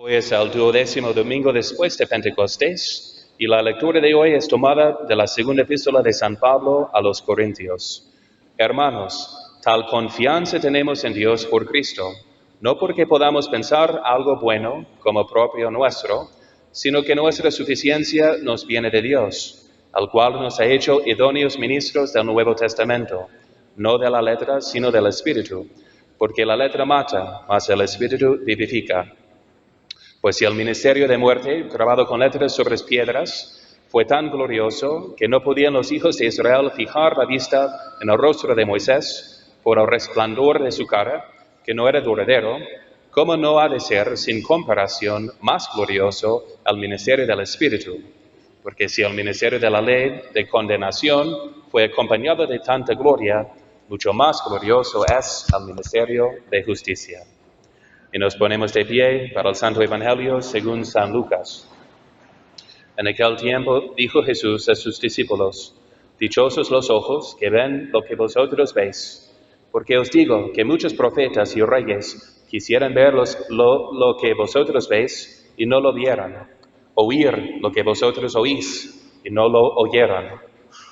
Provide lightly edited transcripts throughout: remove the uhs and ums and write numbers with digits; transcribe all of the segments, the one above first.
Hoy es el 12º domingo después de Pentecostés y la lectura de hoy es tomada de la segunda epístola de San Pablo a los Corintios. Hermanos, tal confianza tenemos en Dios por Cristo, no porque podamos pensar algo bueno como propio nuestro, sino que nuestra suficiencia nos viene de Dios, al cual nos ha hecho idóneos ministros del Nuevo Testamento, no de la letra, sino del Espíritu, porque la letra mata, mas el Espíritu vivifica. Pues si el ministerio de muerte, grabado con letras sobre piedras, fue tan glorioso que no podían los hijos de Israel fijar la vista en el rostro de Moisés por el resplandor de su cara, que no era duradero, ¿cómo no ha de ser, sin comparación, más glorioso el ministerio del Espíritu? Porque si el ministerio de la ley de condenación fue acompañado de tanta gloria, mucho más glorioso es el ministerio de justicia. Y nos ponemos de pie para el Santo Evangelio según San Lucas. En aquel tiempo dijo Jesús a sus discípulos: Dichosos los ojos que ven lo que vosotros veis, porque os digo que muchos profetas y reyes quisieran ver lo que vosotros veis y no lo vieron, oír lo que vosotros oís y no lo oyeron.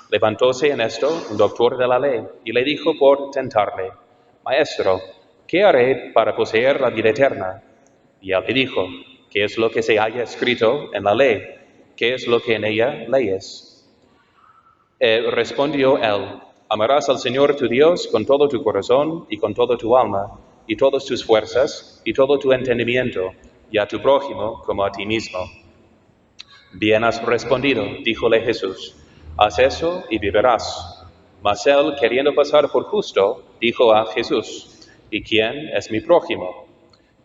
Levantóse en esto un doctor de la ley y le dijo por tentarle: Maestro, ¿qué haré para poseer la vida eterna? Y él le dijo: ¿Qué es lo que se halla escrito en la ley? ¿Qué es lo que en ella lees? Respondió él: Amarás al Señor tu Dios con todo tu corazón y con toda tu alma y todas tus fuerzas y todo tu entendimiento, y a tu prójimo como a ti mismo. Bien has respondido, díjole Jesús, haz eso y vivirás. Mas él, queriendo pasar por justo, dijo a Jesús: ¿Y quién es mi prójimo?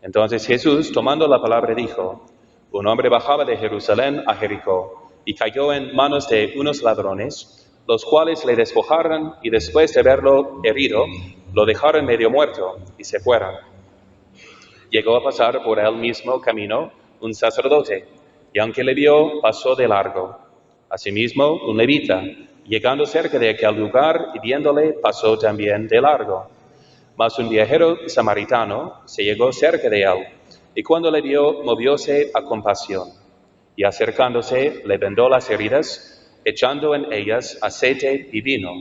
Entonces Jesús, tomando la palabra, dijo: Un hombre bajaba de Jerusalén a Jericó y cayó en manos de unos ladrones, los cuales le despojaron y después de haberlo herido, lo dejaron medio muerto y se fueron. Llegó a pasar por el mismo camino un sacerdote, y aunque le vio, pasó de largo. Asimismo, un levita, llegando cerca de aquel lugar y viéndole, pasó también de largo. Mas un viajero samaritano se llegó cerca de él, y cuando le vio, movióse a compasión, y acercándose, le vendó las heridas, echando en ellas aceite y vino,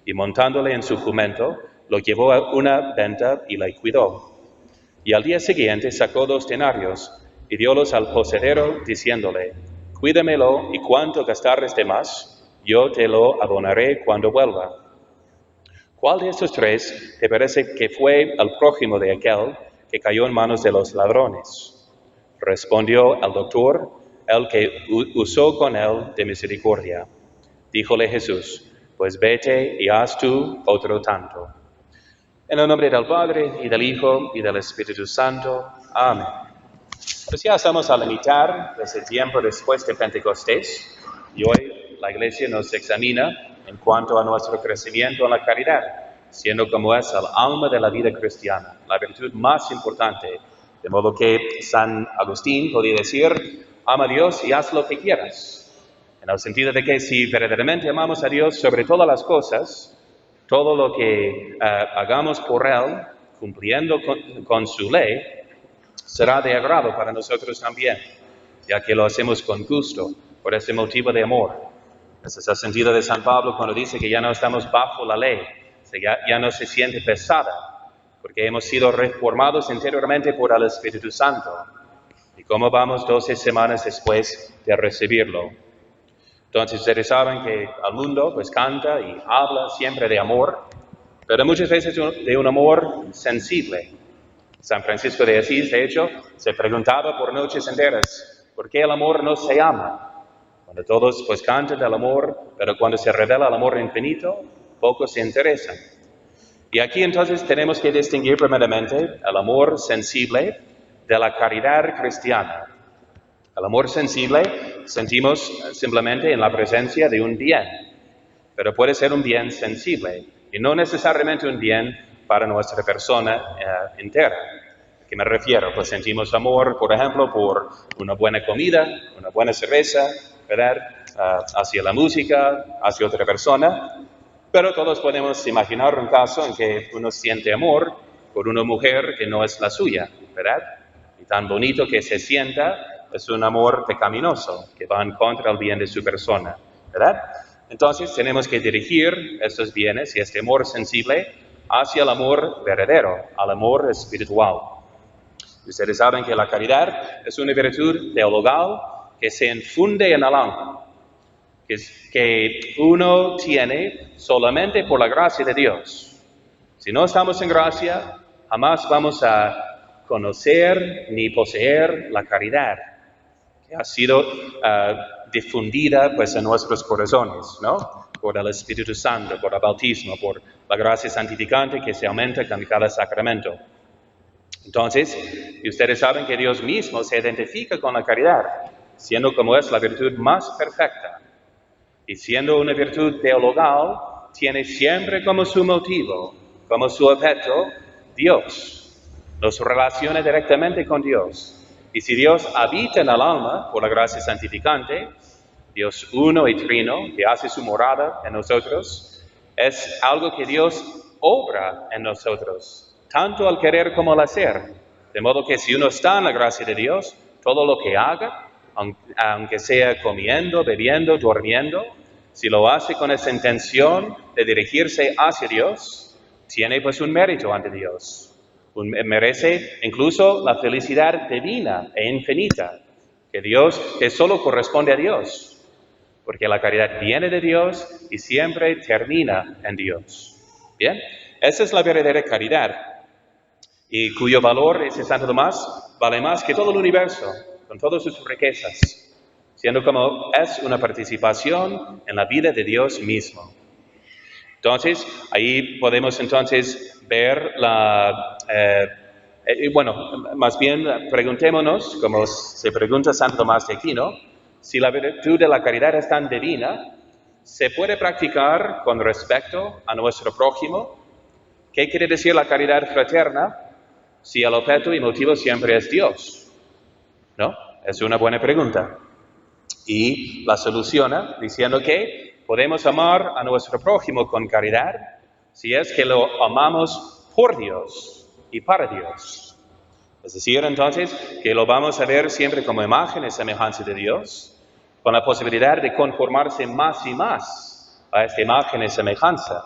y montándole en su jumento, lo llevó a una venta y le cuidó. Y al día siguiente sacó 2 denarios, y diólos al posadero, diciéndole: Cuídamelo, y cuanto gastares de más, yo te lo abonaré cuando vuelva. ¿Cuál de estos 3 te parece que fue el prójimo de aquel que cayó en manos de los ladrones? Respondió el doctor: el que usó con él de misericordia. Díjole Jesús: Pues vete y haz tú otro tanto. En el nombre del Padre, y del Hijo, y del Espíritu Santo. Amén. Pues ya estamos a la mitad de ese tiempo después de Pentecostés, y hoy la Iglesia nos examina en cuanto a nuestro crecimiento en la caridad, siendo como es el alma de la vida cristiana, la virtud más importante. De modo que San Agustín podía decir: ama a Dios y haz lo que quieras. En el sentido de que si verdaderamente amamos a Dios sobre todas las cosas, todo lo que hagamos por Él, cumpliendo con su ley, será de agrado para nosotros también, ya que lo hacemos con gusto, por ese motivo de amor. Ese es el sentido de San Pablo cuando dice que ya no estamos bajo la ley, ya no se siente pesada, porque hemos sido reformados interiormente por el Espíritu Santo. ¿Y cómo vamos 12 semanas después de recibirlo? Entonces ustedes saben que el mundo pues canta y habla siempre de amor, pero muchas veces de un amor sensible. San Francisco de Asís, de hecho, se preguntaba por noches enteras: ¿por qué el amor no se ama? Cuando todos pues cantan del amor, pero cuando se revela el amor infinito, pocos se interesan. Y aquí entonces tenemos que distinguir primeramente el amor sensible de la caridad cristiana. El amor sensible sentimos simplemente en la presencia de un bien, pero puede ser un bien sensible y no necesariamente un bien para nuestra persona entera. ¿A qué me refiero? Pues sentimos amor, por ejemplo, por una buena comida, una buena cerveza, ¿verdad? Hacia la música, hacia otra persona, pero todos podemos imaginar un caso en que uno siente amor por una mujer que no es la suya, ¿verdad? y tan bonito que se sienta, es un amor pecaminoso que va en contra del bien de su persona, ¿verdad? Entonces tenemos que dirigir estos bienes y este amor sensible hacia el amor verdadero, al amor espiritual. Ustedes saben que la caridad es una virtud teologal que se infunde en el alma, que uno tiene solamente por la gracia de Dios. Si no estamos en gracia, jamás vamos a conocer ni poseer la caridad que ha sido difundida pues en nuestros corazones, ¿no? Por el Espíritu Santo, por el bautismo, por la gracia santificante que se aumenta con cada sacramento. Entonces, ustedes saben que Dios mismo se identifica con la caridad, siendo como es la virtud más perfecta. Y siendo una virtud teologal, tiene siempre como su motivo, como su objeto, Dios. Nos relaciona directamente con Dios. Y si Dios habita en el alma por la gracia santificante, Dios uno y trino, que hace su morada en nosotros, es algo que Dios obra en nosotros, tanto al querer como al hacer. De modo que si uno está en la gracia de Dios, todo lo que haga, aunque sea comiendo, bebiendo, durmiendo, si lo hace con esa intención de dirigirse hacia Dios, tiene pues un mérito ante Dios. Merece incluso la felicidad divina e infinita que solo corresponde a Dios, porque la caridad viene de Dios y siempre termina en Dios. Bien, esa es la verdadera caridad, y cuyo valor, dice Santo Tomás, vale más que todo el universo, con todas sus riquezas, siendo como es una participación en la vida de Dios mismo. Entonces, ahí podemos entonces ver más bien preguntémonos, como se pregunta Santo Tomás de Aquino, si la virtud de la caridad es tan divina, ¿se puede practicar con respecto a nuestro prójimo? ¿Qué quiere decir la caridad fraterna si el objeto y motivo siempre es Dios? ¿No? Es una buena pregunta. Y la soluciona diciendo que podemos amar a nuestro prójimo con caridad si es que lo amamos por Dios y para Dios. Es decir, entonces, que lo vamos a ver siempre como imagen y semejanza de Dios, con la posibilidad de conformarse más y más a esta imagen y semejanza.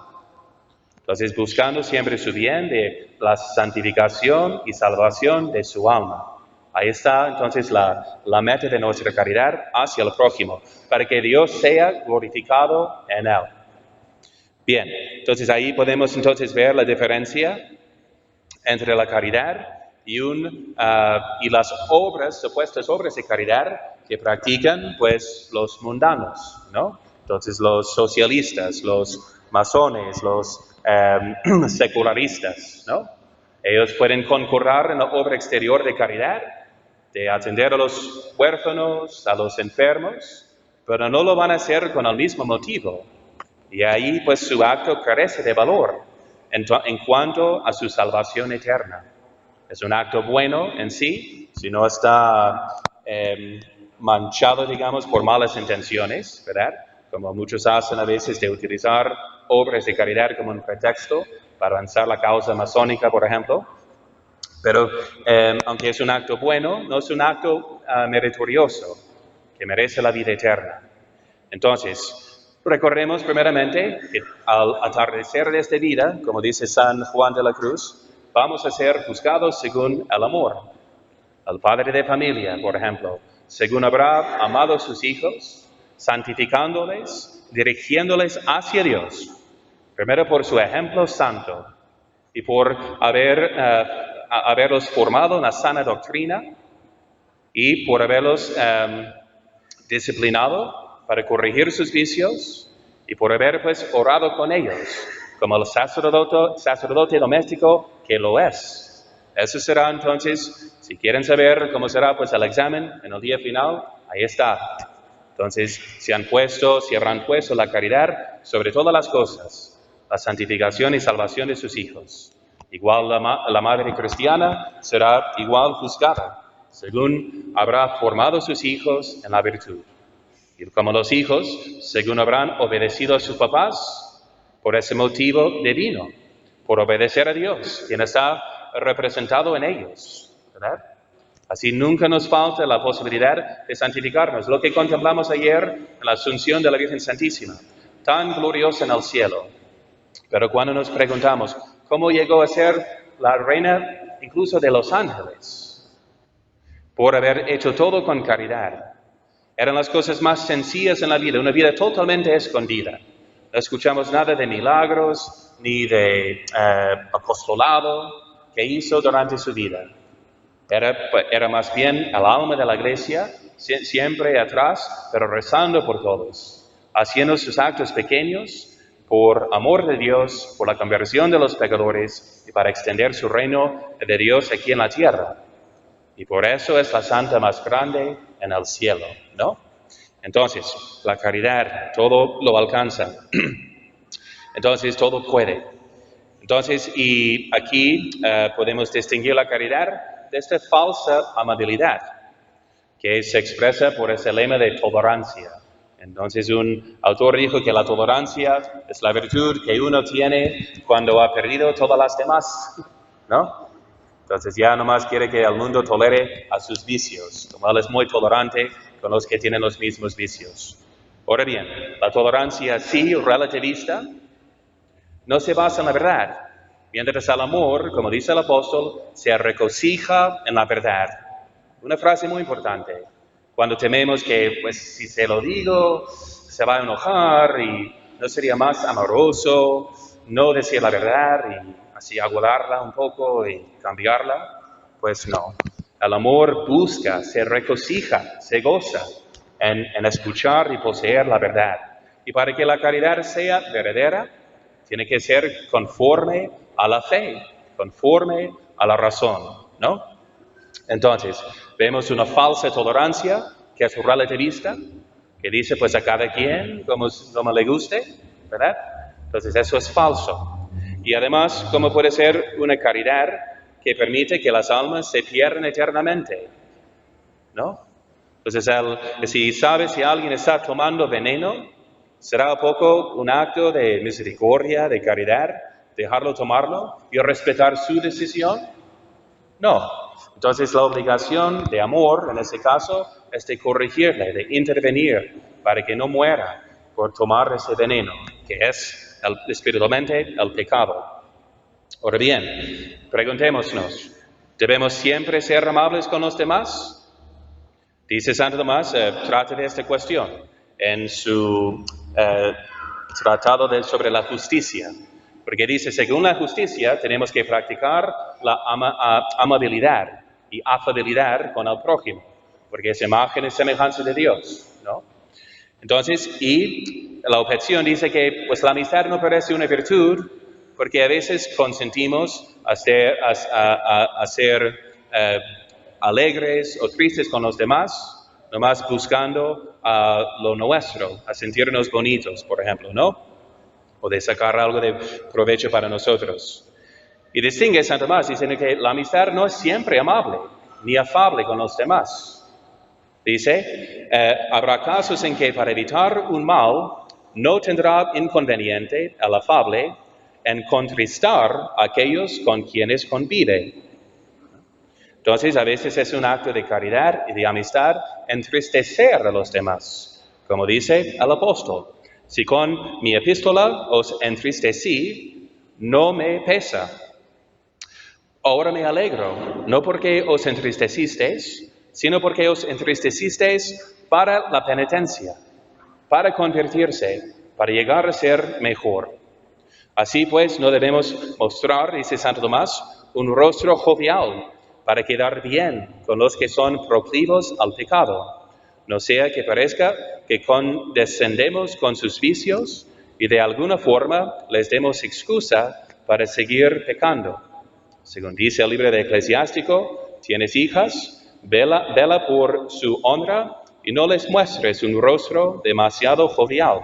Entonces, buscando siempre su bien de la santificación y salvación de su alma. Ahí está entonces la meta de nuestra caridad hacia el prójimo, para que Dios sea glorificado en él. Bien, entonces ahí podemos entonces ver la diferencia entre la caridad y las supuestas obras de caridad que practican pues los mundanos, ¿no? Entonces los socialistas, los masones, los secularistas, ¿no? Ellos pueden concurrir en la obra exterior de caridad, de atender a los huérfanos, a los enfermos, pero no lo van a hacer con el mismo motivo. Y ahí pues su acto carece de valor en cuanto a su salvación eterna. Es un acto bueno en sí, si no está manchado, digamos, por malas intenciones, ¿verdad? Como muchos hacen a veces de utilizar obras de caridad como un pretexto para avanzar la causa masónica, por ejemplo. Pero aunque es un acto bueno, no es un acto meritorioso, que merece la vida eterna. Entonces, recordemos primeramente que al atardecer de esta vida, como dice San Juan de la Cruz, vamos a ser juzgados según el amor. El padre de familia, por ejemplo, según habrá amado a sus hijos, santificándoles, dirigiéndoles hacia Dios, primero por su ejemplo santo y por haberlos formado en la sana doctrina y por haberlos disciplinado para corregir sus vicios y por haber pues orado con ellos, como el sacerdote doméstico que lo es. Eso será entonces, si quieren saber cómo será pues el examen en el día final, ahí está. Entonces, si habrán puesto la caridad sobre todas las cosas, la santificación y salvación de sus hijos. Igual la madre cristiana será igual juzgada, según habrá formado sus hijos en la virtud. Y como los hijos, según habrán obedecido a sus papás, por ese motivo divino, por obedecer a Dios, quien está representado en ellos, ¿verdad? Así nunca nos falta la posibilidad de santificarnos. Lo que contemplamos ayer en la Asunción de la Virgen Santísima, tan gloriosa en el cielo. Pero cuando nos preguntamos, ¿cómo llegó a ser la reina incluso de los ángeles? Por haber hecho todo con caridad. Eran las cosas más sencillas en la vida, una vida totalmente escondida. No escuchamos nada de milagros ni de apostolado que hizo durante su vida. Era más bien el alma de la iglesia, siempre atrás, pero rezando por todos, haciendo sus actos pequeños por amor de Dios, por la conversión de los pecadores y para extender su reino de Dios aquí en la tierra. Y por eso es la santa más grande en el cielo, ¿no? Entonces, la caridad todo lo alcanza. Entonces, todo puede. Entonces, y aquí podemos distinguir la caridad de esta falsa amabilidad, que se expresa por ese lema de tolerancia. Entonces, un autor dijo que la tolerancia es la virtud que uno tiene cuando ha perdido todas las demás, ¿no? Entonces ya nomás quiere que el mundo tolere a sus vicios, como él es muy tolerante con los que tienen los mismos vicios. Ahora bien, la tolerancia sí relativista no se basa en la verdad, mientras el amor, como dice el apóstol, se regocija en la verdad. Una frase muy importante. Cuando tememos que, pues, si se lo digo, se va a enojar y no sería más amoroso no decir la verdad y así aguardarla un poco y cambiarla, pues no. El amor busca, se regocija, se goza en escuchar y poseer la verdad. Y para que la caridad sea verdadera, tiene que ser conforme a la fe, conforme a la razón, ¿no? Entonces, vemos una falsa tolerancia que es relativista, que dice pues a cada quien como le guste, ¿verdad? Entonces eso es falso. Y además, ¿cómo puede ser una caridad que permite que las almas se pierdan eternamente? ¿No? Entonces, si alguien está tomando veneno, ¿será un poco un acto de misericordia, de caridad, dejarlo tomarlo y respetar su decisión? No. Entonces la obligación de amor, en ese caso, es de corregirle, de intervenir para que no muera por tomar ese veneno, que es espiritualmente el pecado. Ahora bien, preguntémonos, ¿debemos siempre ser amables con los demás? Dice Santo Tomás, trata de esta cuestión en su tratado sobre la justicia. Porque dice, según la justicia, tenemos que practicar la amabilidad y afabilidad con el prójimo, porque es imagen y semejanza de Dios, ¿no? Entonces, y la objeción dice que pues la amistad no parece una virtud, porque a veces consentimos a ser alegres o tristes con los demás, nomás buscando lo nuestro, a sentirnos bonitos, por ejemplo, ¿no? O de sacar algo de provecho para nosotros. Y distingue Santo Tomás diciendo que la amistad no es siempre amable ni afable con los demás. Dice, habrá casos en que para evitar un mal no tendrá inconveniente el afable en contristar a aquellos con quienes convive. Entonces, a veces es un acto de caridad y de amistad entristecer a los demás, como dice el apóstol. Si con mi epístola os entristecí, no me pesa. Ahora me alegro, no porque os entristecisteis, sino porque os entristecisteis para la penitencia, para convertirse, para llegar a ser mejor. Así pues, no debemos mostrar, dice Santo Tomás, un rostro jovial para quedar bien con los que son proclivos al pecado. No sea que parezca que condescendemos con sus vicios y de alguna forma les demos excusa para seguir pecando. Según dice el libro de Eclesiástico, tienes hijas, vela por su honra y no les muestres un rostro demasiado jovial.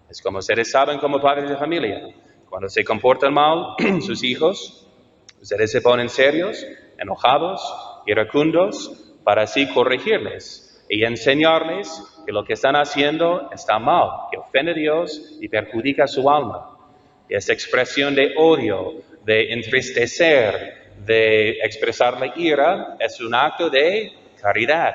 Es como ustedes saben como padres de familia, cuando se comportan mal sus hijos, ustedes se ponen serios, enojados, iracundos, para así corregirles y enseñarles que lo que están haciendo está mal, que ofende a Dios y perjudica su alma. Y esta expresión de odio, de entristecer, de expresar la ira es un acto de caridad.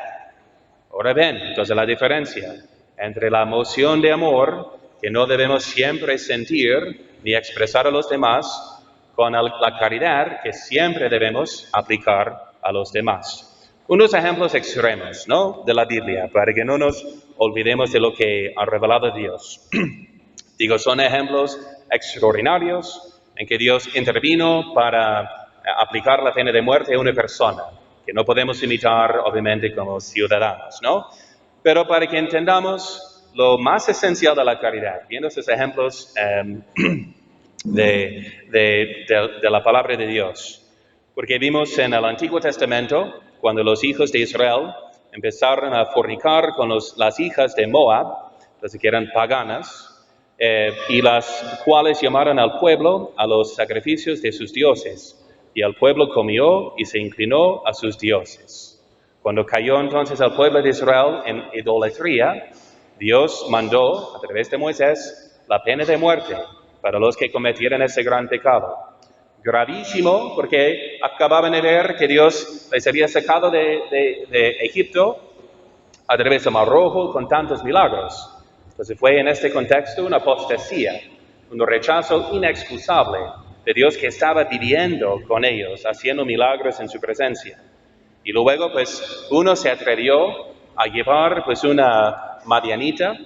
Ahora ven, entonces la diferencia entre la emoción de amor que no debemos siempre sentir ni expresar a los demás con la caridad que siempre debemos aplicar a los demás. Unos ejemplos extremos, ¿no?, de la Biblia, para que no nos olvidemos de lo que ha revelado Dios. Digo, son ejemplos extraordinarios en que Dios intervino para aplicar la pena de muerte a una persona, que no podemos imitar, obviamente, como ciudadanos, ¿no? Pero para que entendamos lo más esencial de la caridad, viendo esos ejemplos de la palabra de Dios. Porque vimos en el Antiguo Testamento, cuando los hijos de Israel empezaron a fornicar con las hijas de Moab, las que eran paganas, y las cuales llamaron al pueblo a los sacrificios de sus dioses. Y el pueblo comió y se inclinó a sus dioses. Cuando cayó entonces el pueblo de Israel en idolatría, Dios mandó, a través de Moisés, la pena de muerte para los que cometieran ese gran pecado. Gravísimo, porque acababan de ver que Dios les había sacado de Egipto a través del Mar Rojo con tantos milagros. Entonces fue en este contexto una apostasía, un rechazo inexcusable de Dios que estaba viviendo con ellos, haciendo milagros en su presencia. Y luego, pues, uno se atrevió a llevar, pues, una madianita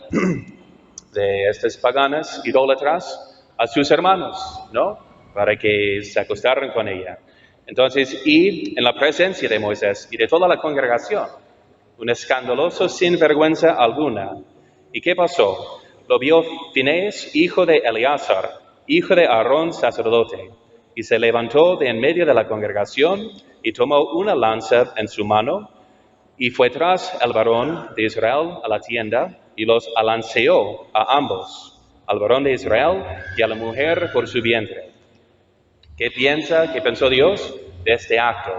de estas paganas idólatras a sus hermanos, ¿no?, para que se acostaran con ella. Entonces, y en la presencia de Moisés y de toda la congregación, un escandaloso sin vergüenza alguna. ¿Y qué pasó? Lo vio Finés, hijo de Eleazar, hijo de Aarón, sacerdote, y se levantó de en medio de la congregación y tomó una lanza en su mano y fue tras el varón de Israel a la tienda y los alanceó a ambos, al varón de Israel y a la mujer por su vientre. ¿Qué pensó Dios de este acto?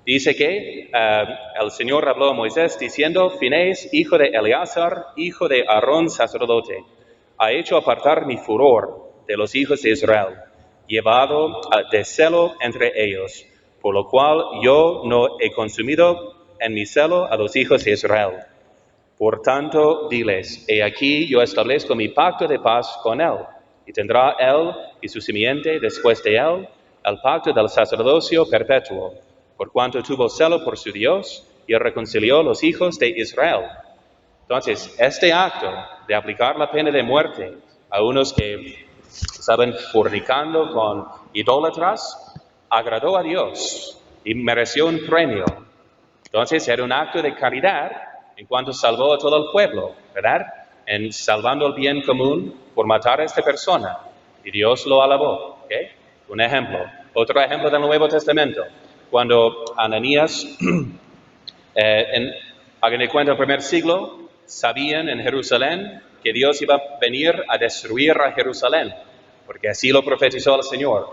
Dice que el Señor habló a Moisés diciendo: Finés, hijo de Eleazar, hijo de Aarón, sacerdote, ha hecho apartar mi furor de los hijos de Israel, llevado de celo entre ellos, por lo cual yo no he consumido en mi celo a los hijos de Israel. Por tanto, diles: he aquí yo establezco mi pacto de paz con él, y tendrá él y su simiente después de él el pacto del sacerdocio perpetuo, por cuanto tuvo celo por su Dios y reconcilió los hijos de Israel. Entonces, este acto de aplicar la pena de muerte a unos que estaban fornicando con idólatras agradó a Dios y mereció un premio. Entonces, era un acto de caridad en cuanto salvó a todo el pueblo, ¿verdad?, en salvando el bien común por matar a esta persona. Y Dios lo alabó, ¿ok? Un ejemplo. Otro ejemplo del Nuevo Testamento. Cuando Ananías, hagan de cuenta, el primer siglo, sabían en Jerusalén que Dios iba a venir a destruir a Jerusalén, porque así lo profetizó el Señor.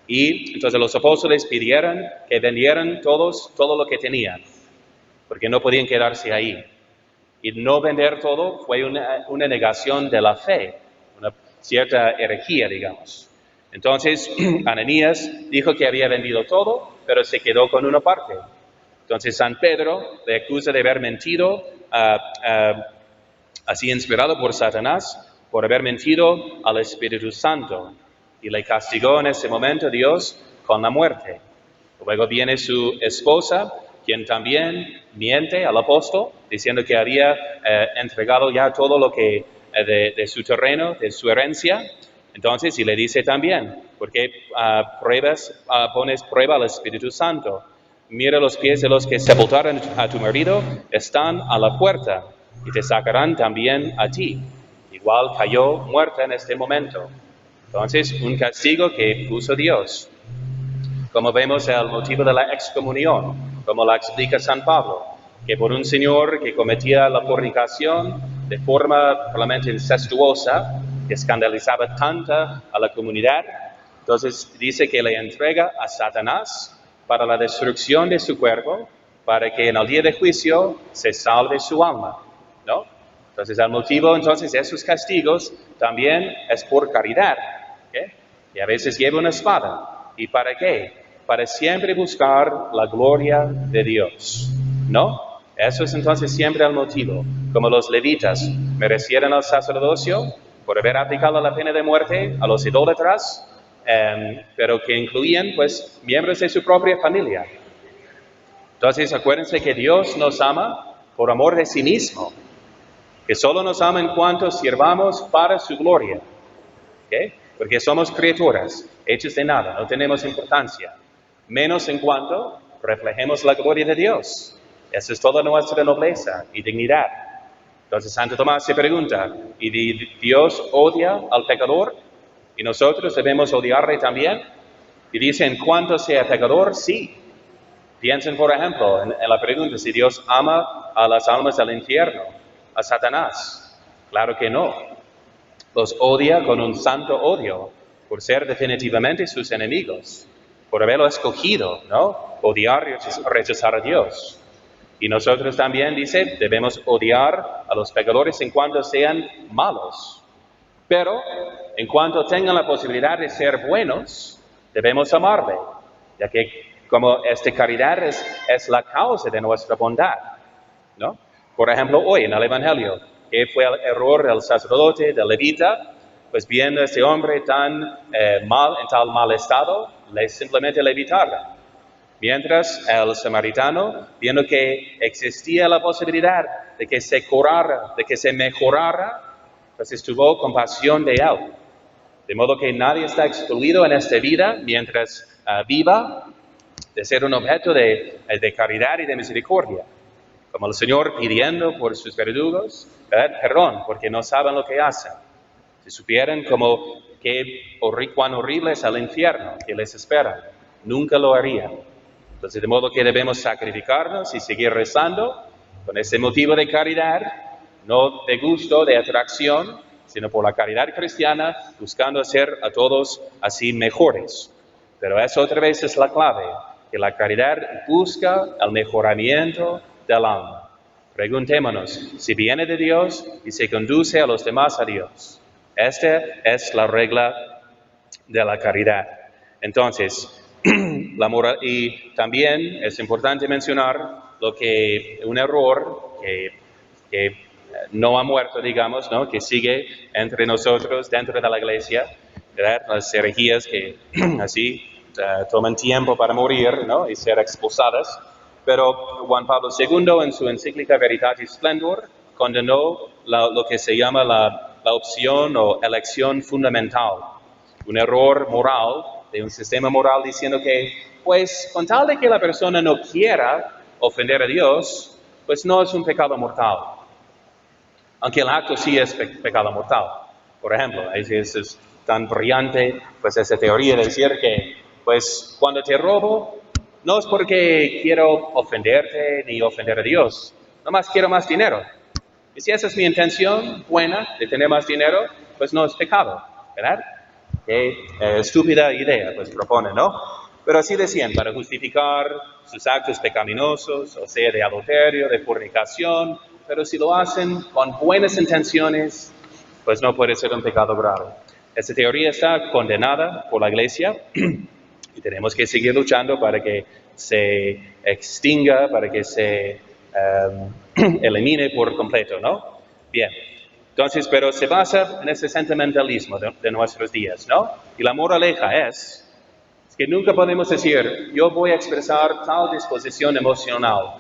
Y entonces los apóstoles pidieron que vendieran todo lo que tenían, porque no podían quedarse ahí. Y no vender todo fue una negación de la fe, una cierta herejía, digamos. Entonces, Ananías dijo que había vendido todo, pero se quedó con una parte. Entonces, San Pedro le acusa de haber mentido, así inspirado por Satanás, por haber mentido al Espíritu Santo. Y le castigó en ese momento Dios con la muerte. Luego viene su esposa, quien también miente al apóstol, diciendo que había entregado ya todo lo que de su terreno, de su herencia. Entonces, y le dice también: ¿por qué pones prueba al Espíritu Santo? Mira, los pies de los que sepultaron a tu marido están a la puerta y te sacarán también a ti. Igual cayó muerta en este momento. Entonces, un castigo que puso Dios. Como vemos el motivo de la excomunión, como la explica San Pablo, que por un señor que cometía la fornicación de forma realmente incestuosa, que escandalizaba tanta a la comunidad, entonces dice que le entrega a Satanás para la destrucción de su cuerpo, para que en el día de juicio se salve su alma, ¿no? Entonces el motivo entonces de esos castigos también es por caridad, ¿okay? Y a veces lleva una espada. ¿Y para qué? para siempre buscar la gloria de Dios, ¿no? Eso es entonces siempre el motivo. Como los levitas merecieron el sacerdocio por haber aplicado la pena de muerte a los idólatras, pero que incluían pues miembros de su propia familia. Entonces acuérdense que Dios nos ama por amor de sí mismo, que solo nos ama en cuanto sirvamos para su gloria, ¿okay? Porque somos criaturas, hechos de nada, no tenemos importancia, menos en cuanto reflejemos la gloria de Dios. Esa es toda nuestra nobleza y dignidad. Entonces Santo Tomás se pregunta, ¿y Dios odia al pecador? ¿Y nosotros debemos odiarle también? Y dice, en cuanto sea pecador, sí. Piensen, por ejemplo, en la pregunta, si Dios ama a las almas del infierno, a Satanás. Claro que no. Los odia con un santo odio, por ser definitivamente sus enemigos, por haberlo escogido, ¿no? Odiar y rechazar a Dios. Y nosotros también, dice, debemos odiar a los pecadores en cuanto sean malos. Pero, en cuanto tengan la posibilidad de ser buenos, debemos amarle, ya que como esta caridad es la causa de nuestra bondad, ¿no? Por ejemplo, hoy en el Evangelio, que fue el error del sacerdote, del levita, pues viendo a este hombre tan mal, en tal mal estado, simplemente le evitaron. Mientras el samaritano, viendo que existía la posibilidad de que se curara, de que se mejorara, pues tuvo compasión de él. De modo que nadie está excluido en esta vida mientras viva de ser un objeto de caridad y de misericordia. Como el Señor pidiendo por sus verdugos, perdón, porque no saben lo que hacen. Si supieran cuán horrible es el infierno que les espera, nunca lo harían. Entonces, de modo que debemos sacrificarnos y seguir rezando con ese motivo de caridad, no de gusto, de atracción, sino por la caridad cristiana, buscando hacer a todos así mejores. Pero eso otra vez es la clave, que la caridad busca el mejoramiento del alma. Preguntémonos si viene de Dios y se conduce a los demás a Dios. Esta es la regla de la caridad. Entonces, la moral, y también es importante mencionar un error que no ha muerto, digamos, ¿no? Que sigue entre nosotros, dentro de la iglesia, ¿verdad? Las herejías que así toman tiempo para morir, ¿no? Y ser expulsadas. Pero Juan Pablo II, en su encíclica Veritatis Splendor, condenó lo que se llama la opción o elección fundamental, un error moral, de un sistema moral, diciendo que, pues, con tal de que la persona no quiera ofender a Dios, pues no es un pecado mortal. Aunque el acto sí es pecado mortal. Por ejemplo, es tan brillante, pues, esa teoría de decir que, pues, cuando te robo, no es porque quiero ofenderte ni ofender a Dios, nomás quiero más dinero. Y si esa es mi intención buena de tener más dinero, pues no es pecado, ¿verdad? Estúpida idea, pues propone, ¿no? Pero así decían, para justificar sus actos pecaminosos, o sea, de adulterio, de fornicación, pero si lo hacen con buenas intenciones, pues no puede ser un pecado grave. Esta teoría está condenada por la Iglesia y tenemos que seguir luchando para que se extinga, para que se elimine por completo, ¿no? Bien. Entonces, pero se basa en ese sentimentalismo de nuestros días, ¿no? Y la moraleja es que nunca podemos decir, yo voy a expresar tal disposición emocional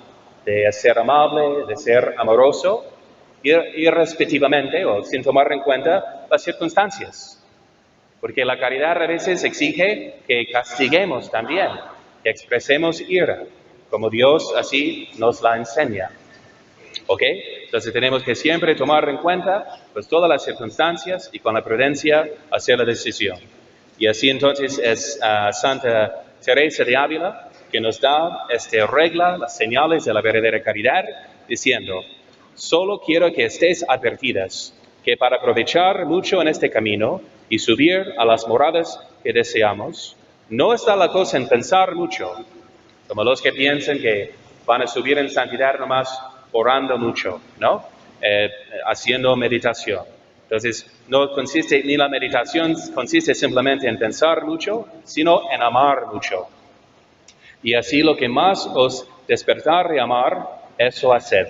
de ser amable, de ser amoroso, irrespectivamente o sin tomar en cuenta las circunstancias. Porque la caridad a veces exige que castiguemos también, que expresemos ira, como Dios así nos la enseña. ¿Ok? Entonces tenemos que siempre tomar en cuenta pues todas las circunstancias y con la prudencia hacer la decisión. Y así entonces es Santa Teresa de Ávila que nos da esta regla, las señales de la verdadera caridad, diciendo, solo quiero que estéis advertidas que para aprovechar mucho en este camino y subir a las moradas que deseamos, no está la cosa en pensar mucho, como los que piensan que van a subir en santidad nomás orando mucho, ¿no? Haciendo meditación. Entonces, no consiste, ni la meditación consiste simplemente en pensar mucho, sino en amar mucho. Y así lo que más os despertare a amar, eso haced.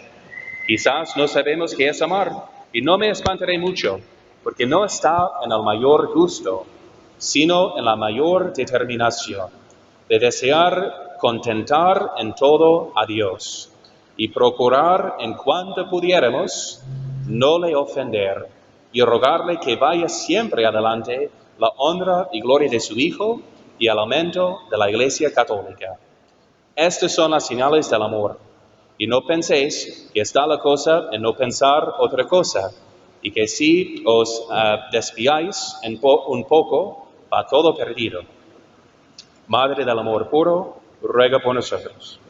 Quizás no sabemos qué es amar, y no me espantaré mucho, porque no está en el mayor gusto, sino en la mayor determinación de desear contentar en todo a Dios y procurar en cuanto pudiéramos no le ofender y rogarle que vaya siempre adelante la honra y gloria de su Hijo y el aumento de la Iglesia Católica. Estas son las señales del amor. Y no penséis que está la cosa en no pensar otra cosa, y que si os desviáis un poco, va todo perdido. Madre del amor puro, ruega por nosotros.